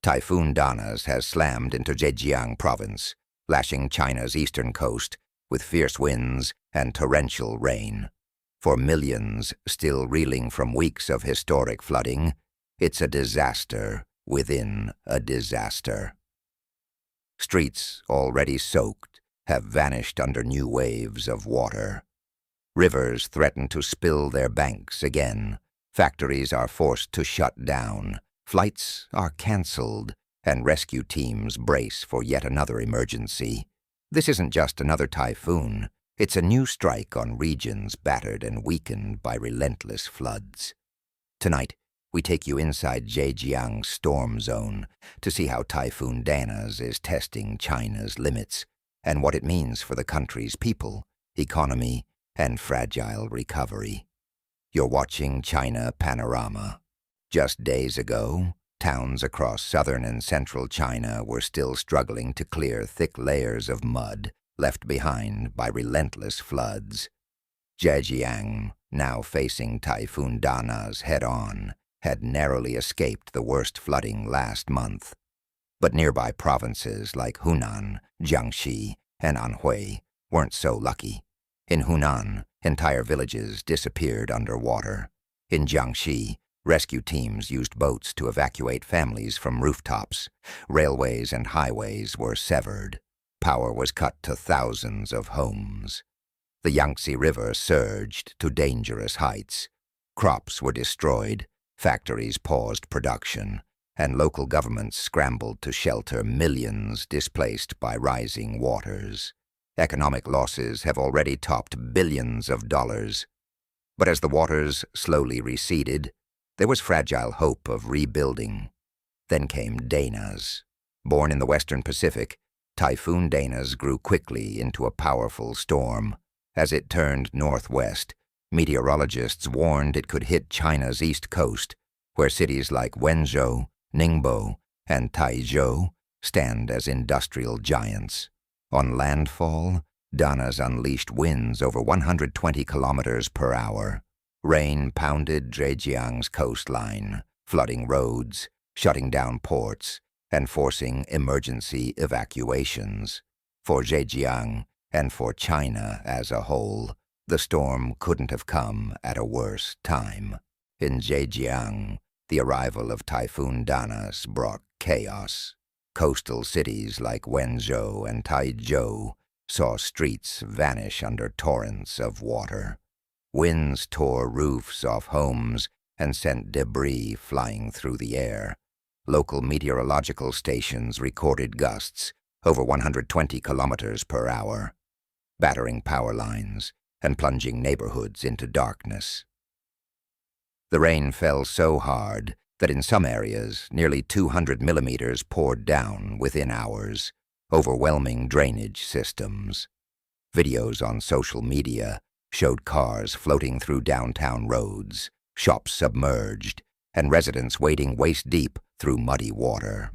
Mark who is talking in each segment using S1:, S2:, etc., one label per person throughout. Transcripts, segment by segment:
S1: Typhoon Danas has slammed into Zhejiang province, lashing China's eastern coast with fierce winds and torrential rain. For millions still reeling from weeks of historic flooding, it's a disaster within a disaster. Streets, already soaked, have vanished under new waves of water. Rivers threaten to spill their banks again. Factories are forced to shut down. Flights are cancelled, and rescue teams brace for yet another emergency. This isn't just another typhoon. It's a new strike on regions battered and weakened by relentless floods. Tonight, we take you inside Zhejiang's storm zone to see how Typhoon Danas is testing China's limits and what it means for the country's people, economy, and fragile recovery. You're watching China Panorama. Just days ago, towns across southern and central China were still struggling to clear thick layers of mud left behind by relentless floods. Zhejiang, now facing Typhoon Danas head-on, had narrowly escaped the worst flooding last month. But nearby provinces like Hunan, Jiangxi, and Anhui weren't so lucky. In Hunan, entire villages disappeared underwater. In Jiangxi, rescue teams used boats to evacuate families from rooftops. Railways and highways were severed. Power was cut to thousands of homes. The Yangtze River surged to dangerous heights. Crops were destroyed, factories paused production, and local governments scrambled to shelter millions displaced by rising waters. Economic losses have already topped billions of dollars. But as the waters slowly receded, there was fragile hope of rebuilding. Then came Danas. Born in the western Pacific, Typhoon Danas grew quickly into a powerful storm. As it turned northwest, meteorologists warned it could hit China's east coast, where cities like Wenzhou, Ningbo, and Taizhou stand as industrial giants. On landfall, Danas unleashed winds over 120 kilometers per hour. Rain pounded Zhejiang's coastline, flooding roads, shutting down ports, and forcing emergency evacuations. For Zhejiang, and for China as a whole, the storm couldn't have come at a worse time. In Zhejiang, the arrival of Typhoon Danas brought chaos. Coastal cities like Wenzhou and Taizhou saw streets vanish under torrents of water. Winds tore roofs off homes and sent debris flying through the air. Local meteorological stations recorded gusts over 120 kilometers per hour, battering power lines and plunging neighborhoods into darkness. The rain fell so hard that in some areas nearly 200 millimeters poured down within hours, overwhelming drainage systems. Videos on social media showed cars floating through downtown roads, shops submerged, and residents wading waist-deep through muddy water.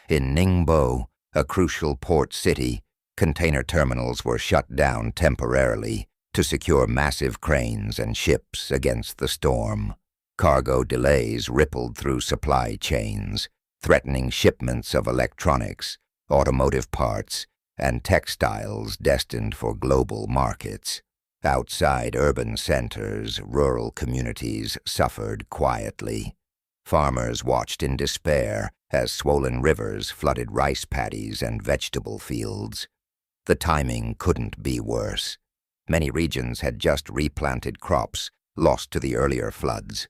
S1: In Ningbo, a crucial port city, container terminals were shut down temporarily to secure massive cranes and ships against the storm. Cargo delays rippled through supply chains, threatening shipments of electronics, automotive parts, and textiles destined for global markets. Outside urban centers, rural communities suffered quietly. Farmers watched in despair as swollen rivers flooded rice paddies and vegetable fields. The timing couldn't be worse. Many regions had just replanted crops lost to the earlier floods.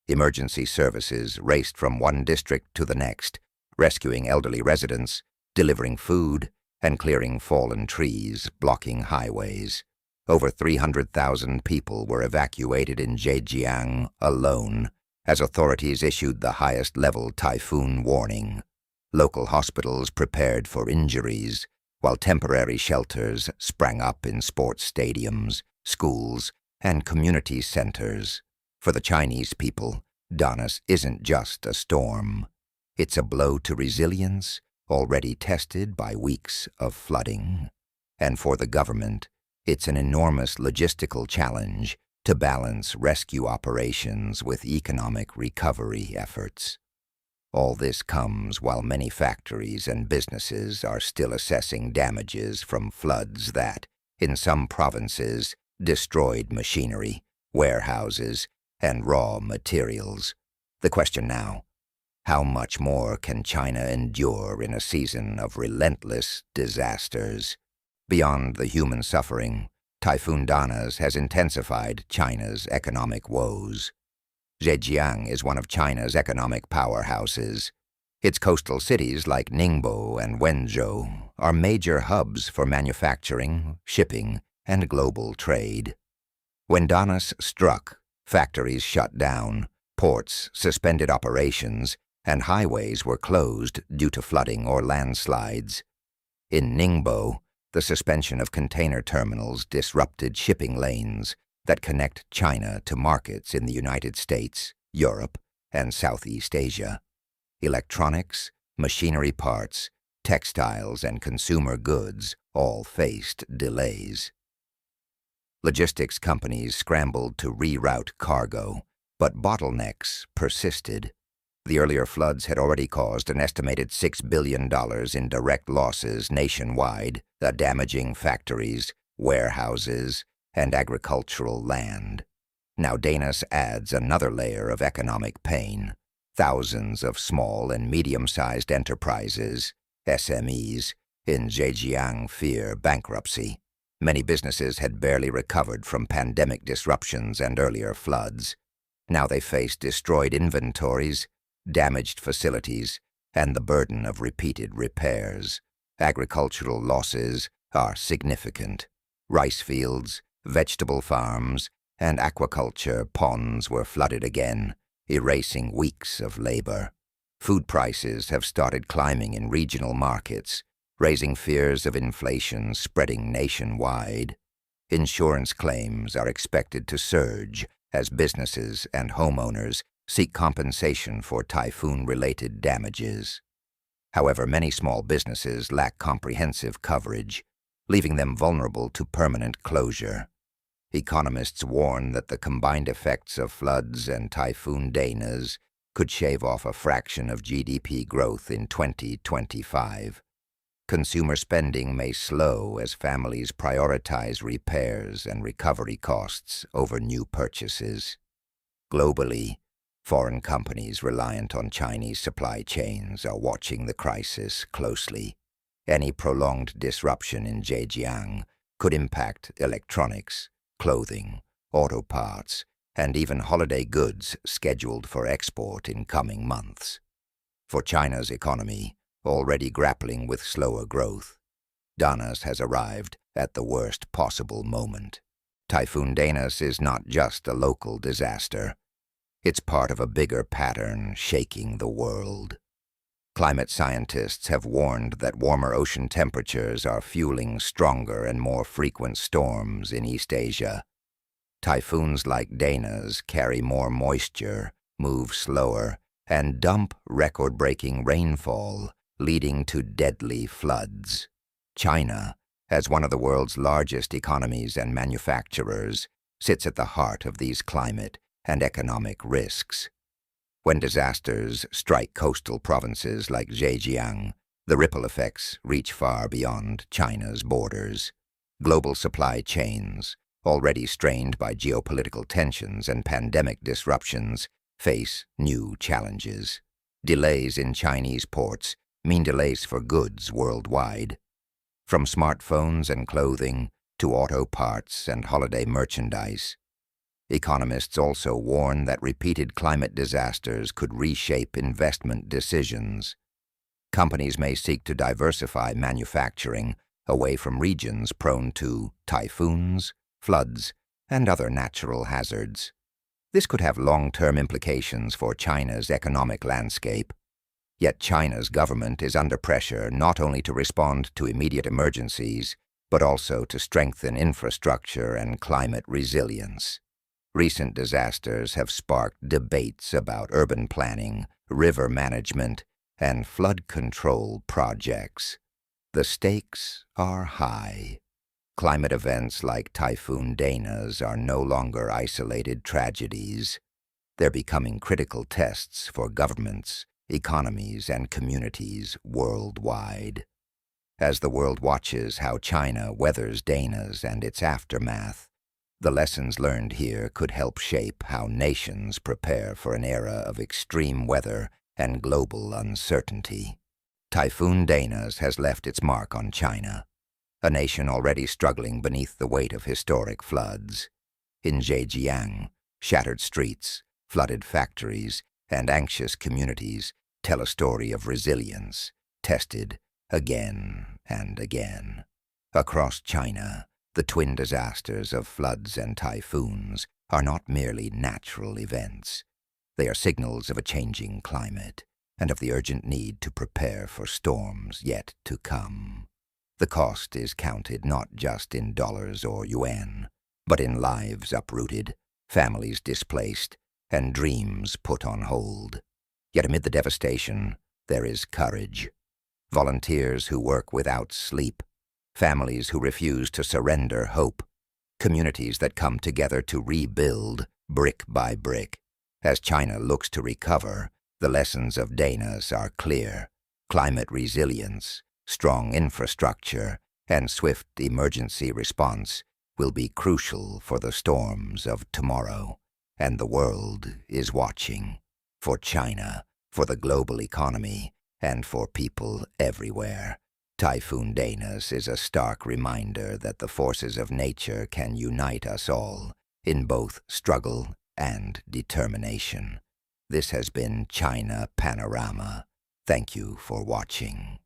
S1: Emergency services raced from one district to the next, rescuing elderly residents, delivering food, and clearing fallen trees blocking highways. Over 300,000 people were evacuated in Zhejiang alone as authorities issued the highest-level typhoon warning. Local hospitals prepared for injuries, while temporary shelters sprang up in sports stadiums, schools, and community centers. For the Chinese people, Danas isn't just a storm. It's a blow to resilience, already tested by weeks of flooding. And for the government, it's an enormous logistical challenge to balance rescue operations with economic recovery efforts. All this comes while many factories and businesses are still assessing damages from floods that, in some provinces, destroyed machinery, warehouses, and raw materials. The question now: how much more can China endure in a season of relentless disasters? Beyond the human suffering, Typhoon Danas has intensified China's economic woes. Zhejiang is one of China's economic powerhouses. Its coastal cities like Ningbo and Wenzhou are major hubs for manufacturing, shipping, and global trade. When Danas struck, factories shut down, ports suspended operations, and highways were closed due to flooding or landslides. In Ningbo, the suspension of container terminals disrupted shipping lanes that connect China to markets in the United States, Europe, and Southeast Asia. Electronics, machinery parts, textiles, and consumer goods all faced delays. Logistics companies scrambled to reroute cargo, but bottlenecks persisted. The earlier floods had already caused an estimated $6 billion in direct losses nationwide, damaging factories, warehouses, and agricultural land. Now Danas adds another layer of economic pain. Thousands of small and medium-sized enterprises, SMEs, in Zhejiang fear bankruptcy. Many businesses had barely recovered from pandemic disruptions and earlier floods. Now they face destroyed inventories, damaged facilities, and the burden of repeated repairs. Agricultural losses are significant. Rice fields, vegetable farms, and aquaculture ponds were flooded again, erasing weeks of labor. Food prices have started climbing in regional markets, raising fears of inflation spreading nationwide. Insurance claims are expected to surge as businesses and homeowners seek compensation for typhoon-related damages. However, many small businesses lack comprehensive coverage, leaving them vulnerable to permanent closure. Economists warn that the combined effects of floods and Typhoon Danas could shave off a fraction of GDP growth in 2025. Consumer spending may slow as families prioritize repairs and recovery costs over new purchases. Globally, foreign companies reliant on Chinese supply chains are watching the crisis closely. Any prolonged disruption in Zhejiang could impact electronics, clothing, auto parts, and even holiday goods scheduled for export in coming months. For China's economy, already grappling with slower growth, Danas has arrived at the worst possible moment. Typhoon Danas is not just a local disaster. It's part of a bigger pattern shaking the world. Climate scientists have warned that warmer ocean temperatures are fueling stronger and more frequent storms in East Asia. Typhoons like Danas carry more moisture, move slower, and dump record-breaking rainfall, leading to deadly floods. China, as one of the world's largest economies and manufacturers, sits at the heart of these climate and economic risks. When disasters strike coastal provinces like Zhejiang, the ripple effects reach far beyond China's borders. Global supply chains, already strained by geopolitical tensions and pandemic disruptions, face new challenges. Delays in Chinese ports mean delays for goods worldwide. From smartphones and clothing to auto parts and holiday merchandise, economists also warn that repeated climate disasters could reshape investment decisions. Companies may seek to diversify manufacturing away from regions prone to typhoons, floods, and other natural hazards. This could have long-term implications for China's economic landscape. Yet China's government is under pressure not only to respond to immediate emergencies, but also to strengthen infrastructure and climate resilience. Recent disasters have sparked debates about urban planning, river management, and flood control projects. The stakes are high. Climate events like Typhoon Danas are no longer isolated tragedies. They're becoming critical tests for governments, economies, and communities worldwide. As the world watches how China weathers Danas and its aftermath, the lessons learned here could help shape how nations prepare for an era of extreme weather and global uncertainty. Typhoon Danas has left its mark on China, a nation already struggling beneath the weight of historic floods. In Zhejiang, shattered streets, flooded factories, and anxious communities tell a story of resilience, tested again and again. Across China, the twin disasters of floods and typhoons are not merely natural events. They are signals of a changing climate and of the urgent need to prepare for storms yet to come. The cost is counted not just in dollars or yuan, but in lives uprooted, families displaced, and dreams put on hold. Yet amid the devastation, there is courage. Volunteers who work without sleep, families who refuse to surrender hope, communities that come together to rebuild brick by brick. As China looks to recover, the lessons of Danas are clear. Climate resilience, strong infrastructure, and swift emergency response will be crucial for the storms of tomorrow. And the world is watching. For China, for the global economy, and for people everywhere. Typhoon Danas is a stark reminder that the forces of nature can unite us all in both struggle and determination. This has been China Panorama. Thank you for watching.